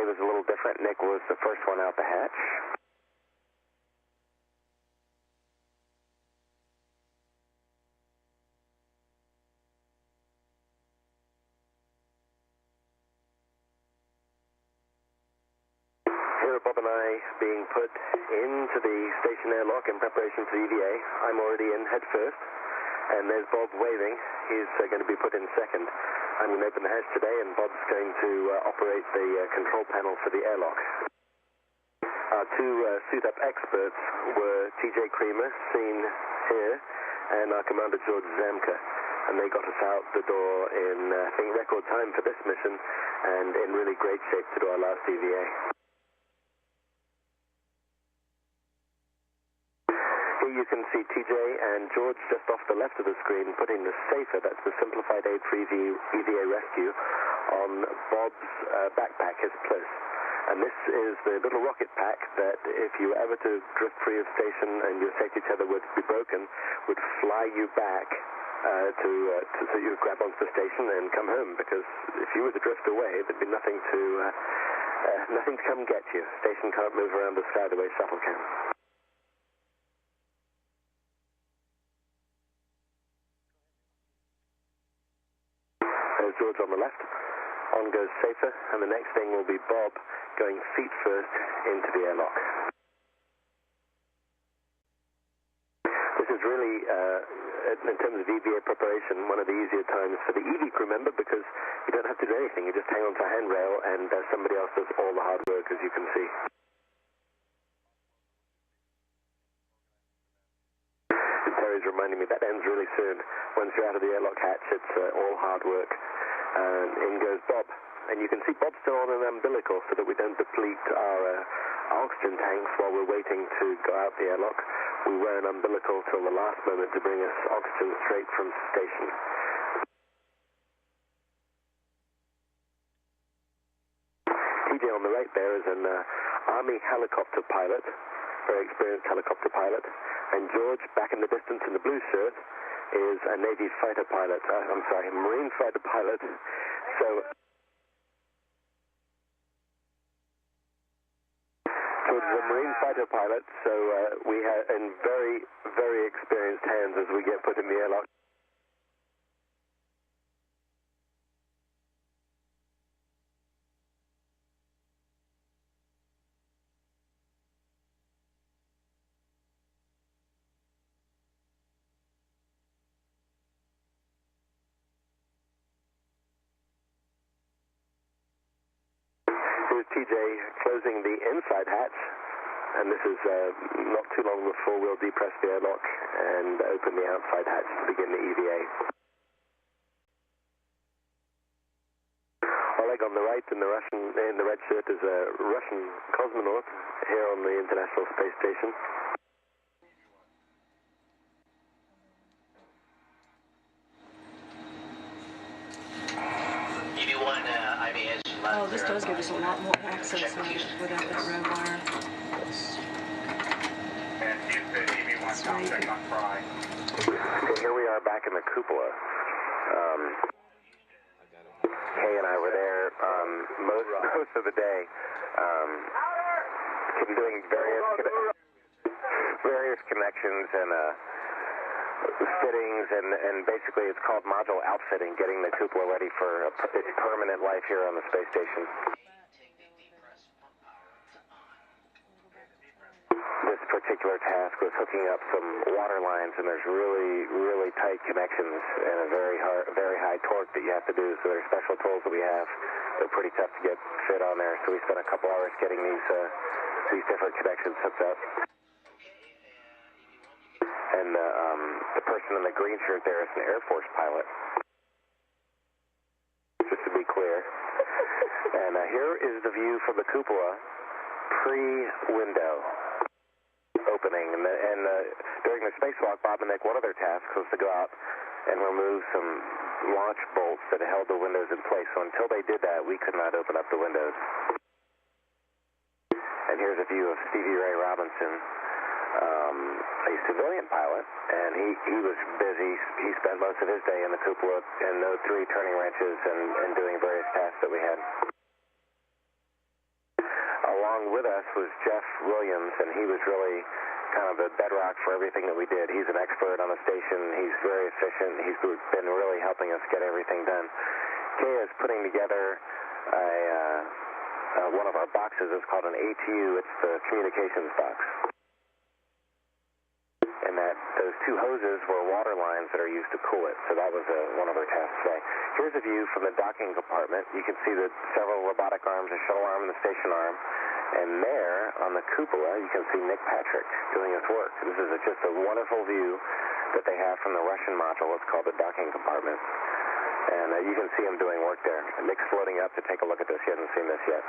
today was a little different. Nick was the first one out the hatch. Here are Bob and I being put into the station airlock in preparation for the EVA. I'm already in head first, and there's Bob waving. He's going to be put in second. I'm going to open the hatch today, and Bob's going to operate the control panel for the airlock. Our two suit-up experts were TJ Creamer, seen here, and our commander George Zamka. And they got us out the door in, I think, record time for this mission, and in really great shape to do our last EVA. Here you can see TJ and George just off the left of the screen putting the SAFER, that's the Simplified Aid for EVA Rescue, on Bob's backpack, his plus. And this is the little rocket pack that if you were ever to drift free of station and your safety tether would be broken, would fly you back so you would grab onto the station and come home, because if you were to drift away, there'd be nothing to come get you. Station can't move around the sky the way shuttle can. There's George on the left. On goes SAFER, and the next thing will be Bob going feet first into the airlock. This is really, in terms of EVA preparation, one of the easier times for the EV crew member, because you don't have to do anything. You just hang onto a handrail, and somebody else does all the hard work, as you can see. Terry's reminding me that ends really soon. Once you're out of the airlock hatch, it's all hard work. And in goes Bob. And you can see Bob's still on an umbilical so that we don't deplete our oxygen tanks while we're waiting to go out the airlock. We wear an umbilical till the last moment to bring us oxygen straight from station. TJ on the right there is an Army helicopter pilot, very experienced helicopter pilot. And George, back in the distance in the blue shirt, is a Navy fighter pilot. Marine fighter pilot. So George is a Marine fighter pilot, so we have in very, very experienced hands as we get put in the airlock. Here's TJ closing the inside hatch, and this is not too long before we'll depress the airlock and open the outside hatch to begin the EVA. Oleg on the right in the red shirt is a Russian cosmonaut here on the International Space Station. Oh, this does give us a lot more access without that red wire. So here we are back in the cupola. Kay and I were there most of the day, doing various connections and fittings, and basically it's called module outfitting, getting the cupola ready for its permanent life here on the space station. This particular task was hooking up some water lines, and there's really, really tight connections and a very high torque that you have to do, so there's special tools that we have. They're pretty tough to get fit on there, so we spent a couple hours getting these different connections hooked up. And the person in the green shirt there is an Air Force pilot, just to be clear. And here is the view from the cupola pre-window opening. And during the spacewalk, Bob and Nick, one of their tasks was to go out and remove some launch bolts that held the windows in place. So until they did that, we could not open up the windows. And here's a view of Stevie Ray Robinson, a civilian pilot, and he was busy. He spent most of his day in the cupola and those 3 turning wrenches and doing various tasks that we had. along with us was Jeff Williams, and he was really kind of the bedrock for everything that we did. He's an expert on the station. He's very efficient. He's been really helping us get everything done. Kay is putting together one of our boxes. It's called an ATU. It's the communications box. And those two hoses were water lines that are used to cool it. So that was one of our tasks today. Here's a view from the docking compartment. You can see the several robotic arms, a shuttle arm and the station arm. And there, on the cupola, you can see Nick Patrick doing his work. This is just a wonderful view that they have from the Russian module. It's called the docking compartment. And you can see him doing work there. And Nick's floating up to take a look at this. He hasn't seen this yet.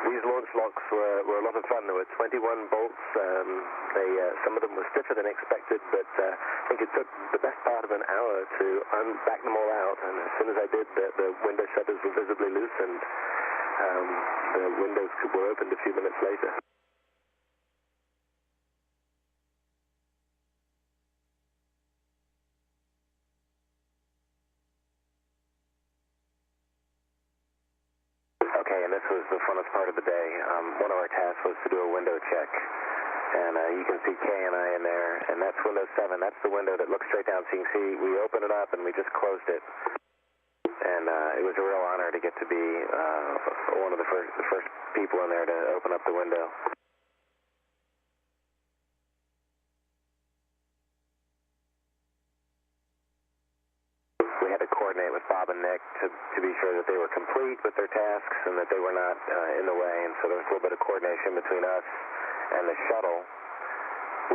These launch locks were a lot of fun. There were 21 bolts. Some of them were stiffer than expected, but I think it took the best part of an hour to back them all out. And as soon as I did, the window shutters were visibly loose, and the windows were opened a few minutes later. Okay, and this was the funnest part of the day. One of our tasks was to do a window check. And you can see Kay and I in there, and that's Windows 7. That's the window that looks straight down. So you can see we opened it up and we just closed it. And it was a real honor to get to be one of the first people in there to open up the window. We had to coordinate with Bob and Nick to be sure that they were complete with their tasks and that they were not in the way. And so there was a little bit of coordination between us and the shuttle,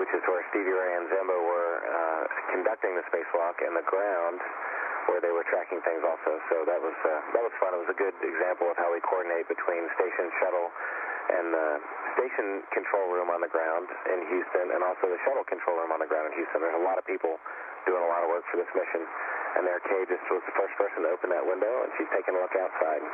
which is where Stevie Ray and Zembo were conducting the spacewalk, and the ground where they were tracking things also. So that was fun. It was a good example of how we coordinate between station, shuttle, and the station control room on the ground in Houston, and also the shuttle control room on the ground in Houston. There's a lot of people doing a lot of work for this mission, and there Kay just was the first person to open that window, and she's taking a look outside.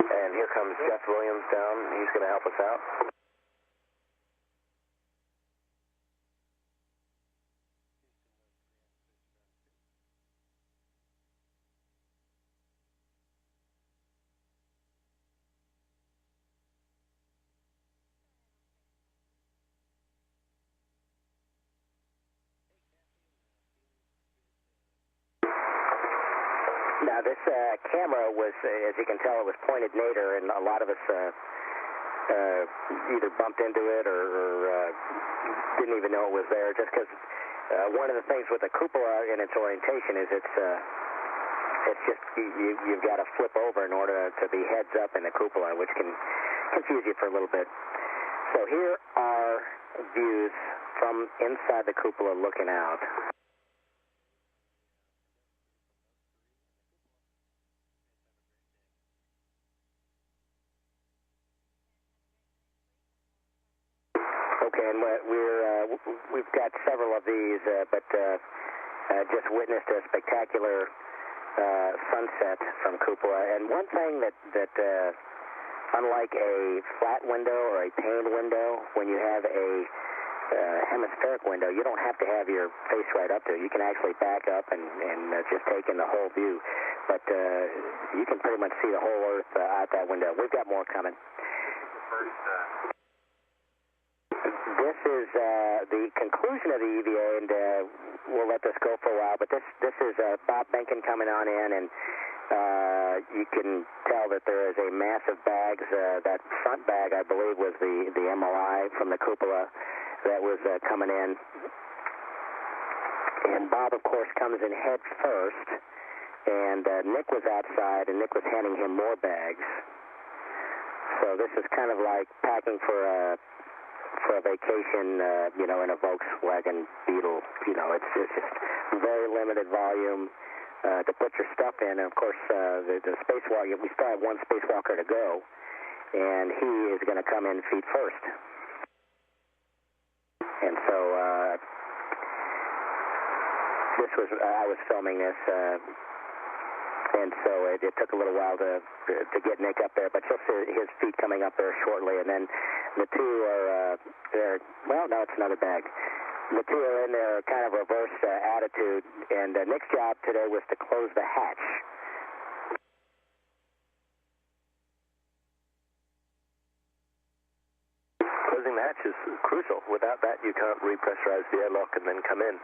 And here comes Jeff Williams down. He's going to help us out. Now, this camera was, as you can tell, it was pointed nadir, and a lot of us either bumped into it or didn't even know it was there, just because one of the things with the cupola in its orientation is it's just you've got to flip over in order to be heads up in the cupola, which can confuse you for a little bit. So here are views from inside the cupola looking out. Okay, and we've got several of these, but just witnessed a spectacular sunset from cupola. And one thing that unlike a flat window or a paned window, when you have a hemispheric window, you don't have to have your face right up to it. You can actually back up and just take in the whole view. But you can pretty much see the whole Earth out that window. We've got more coming. This is the conclusion of the EVA, and we'll let this go for a while. But this is Bob Behnken coming on in, and you can tell that there is a massive bags. That front bag, I believe, was the MOI from the cupola that was coming in. And Bob, of course, comes in head first, and Nick was outside, and Nick was handing him more bags. So this is kind of like packing for a vacation, in a Volkswagen Beetle. It's just very limited volume to put your stuff in. And of course, the spacewalk, we still have one spacewalker to go, and he is going to come in feet first. And so I was filming this, and so it took a little while to get Nick up there, but you'll see his feet coming up there shortly, and then the two are there. Well, no, it's another bag. The two are in their kind of reverse attitude, and Nick's job today was to close the hatch. Closing the hatch is crucial. Without that, you can't repressurize the airlock and then come in.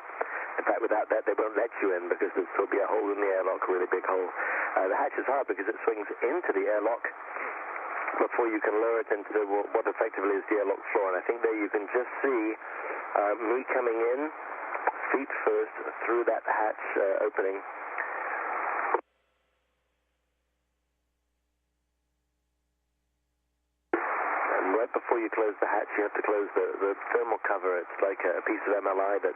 In fact, without that, they won't let you in because there'll be a hole in the airlock, a really big hole. The hatch is hard because it swings into the airlock before you can lower it into what effectively is the airlock floor. And I think there you can just see me coming in, feet first, through that hatch opening. And right before you close the hatch, you have to close the thermal cover. It's like a piece of MLI that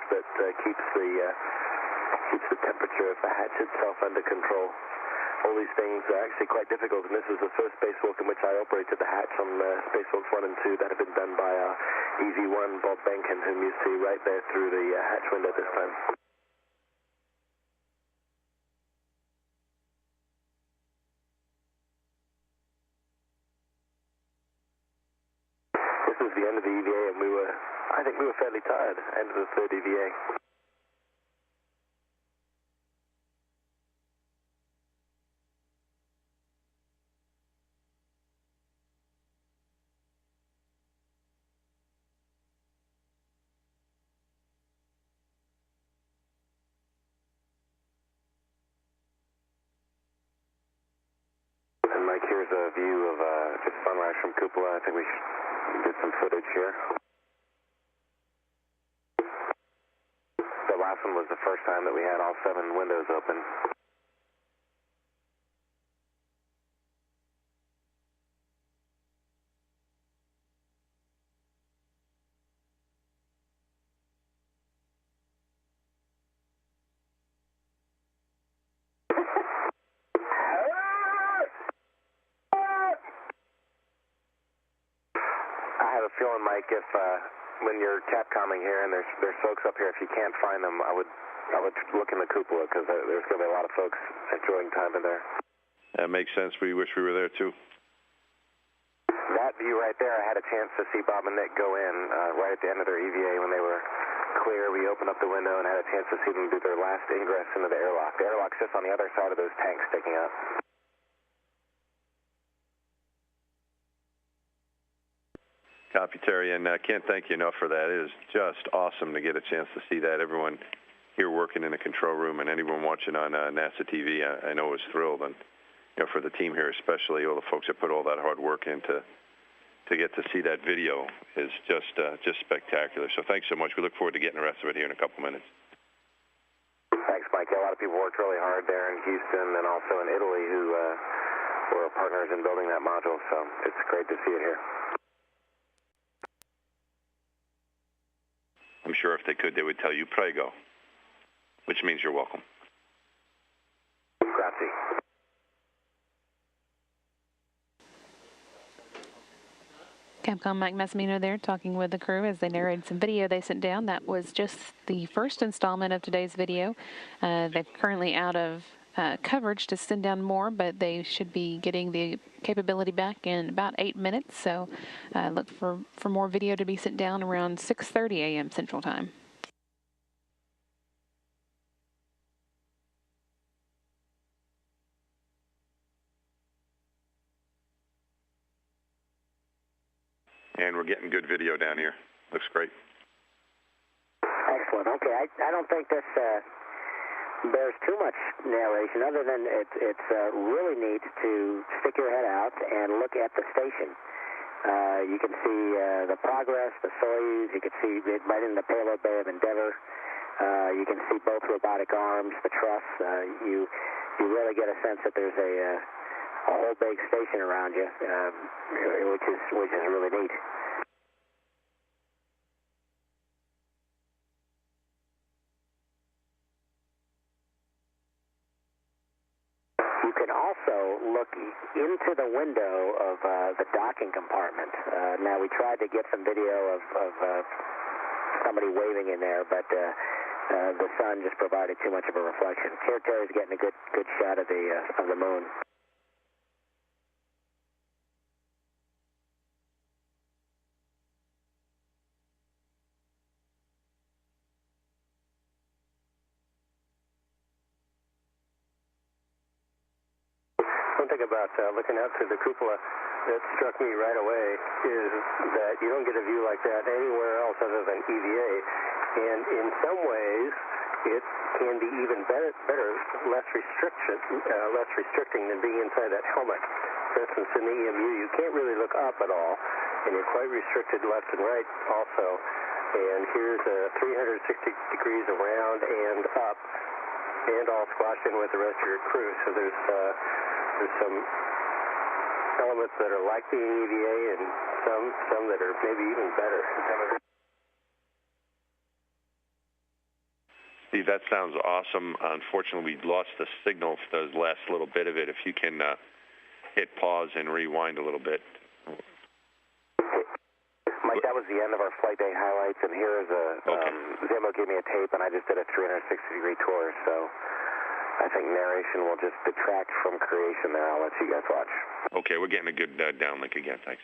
keeps the temperature of the hatch itself under control. All these things are actually quite difficult, and this was the first spacewalk in which I operated the hatch on spacewalks 1 and 2 that had been done by our EV1, Bob Behnken, whom you see right there through the hatch window this time. This was the end of the EVA, and I think we were fairly tired, end of the third EVA. And Mike, here's a view of just sunrise from cupola. I think we did some footage here. The last one was the first time that we had all 7 windows open. I have a feeling, Mike, if when you're Capcomming here and there's folks up here, if you can't find them, I would look in the cupola because there's going to be a lot of folks enjoying time in there. That makes sense. We wish we were there too. That view right there, I had a chance to see Bob and Nick go in right at the end of their EVA when they were clear. We opened up the window and had a chance to see them do their last ingress into the airlock. The airlock's just on the other side of those tanks sticking out. Copy, Terry, and I can't thank you enough for that. It is just awesome to get a chance to see that. Everyone here working in the control room and anyone watching on NASA TV, I know is thrilled, and for the team here especially, all the folks that put all that hard work in to get to see that video is just spectacular. So thanks so much. We look forward to getting the rest of it here in a couple minutes. Thanks, Mike. A lot of people worked really hard there in Houston and also in Italy who were partners in building that module, so it's great to see it here. I'm sure if they could, they would tell you, prego, which means you're welcome. Grazie. Capcom Mike Massimino there talking with the crew as they narrated some video they sent down. That was just the first installment of today's video. They're currently out of coverage to send down more, but they should be getting the capability back in about 8 minutes. So look for more video to be sent down around 6:30 a.m. Central Time. And we're getting good video down here. Looks great. Excellent. Okay, I don't think this bears too much narration, other than it's really neat to stick your head out and look at the station. You can see the Progress, the Soyuz. You can see it right in the payload bay of Endeavour. You can see both robotic arms, the truss. You really get a sense that there's a whole big station around you, which is really neat. You can also look into the window of the docking compartment. Now, we tried to get some video of somebody waving in there, but the sun just provided too much of a reflection. Here, Terry's getting a good shot of the moon. One thing about looking out through the cupola that struck me right away is that you don't get a view like that anywhere else other than EVA. And in some ways, it can be even better, less restricting than being inside that helmet. For instance, in the EMU, you can't really look up at all, and you're quite restricted left and right also. And here's 360 degrees around and up, and all squashed in with the rest of your crew. So there's some elements that are like being EVA and some that are maybe even better. Steve, that sounds awesome. Unfortunately, we lost the signal for the last little bit of it. If you can hit pause and rewind a little bit. Mike, that was the end of our flight day highlights, and here is Zimmo gave me a tape, and I just did a 360-degree tour, so I think narration will just detract from creation there. I'll let you guys watch. Okay, we're getting a good downlink again. Thanks.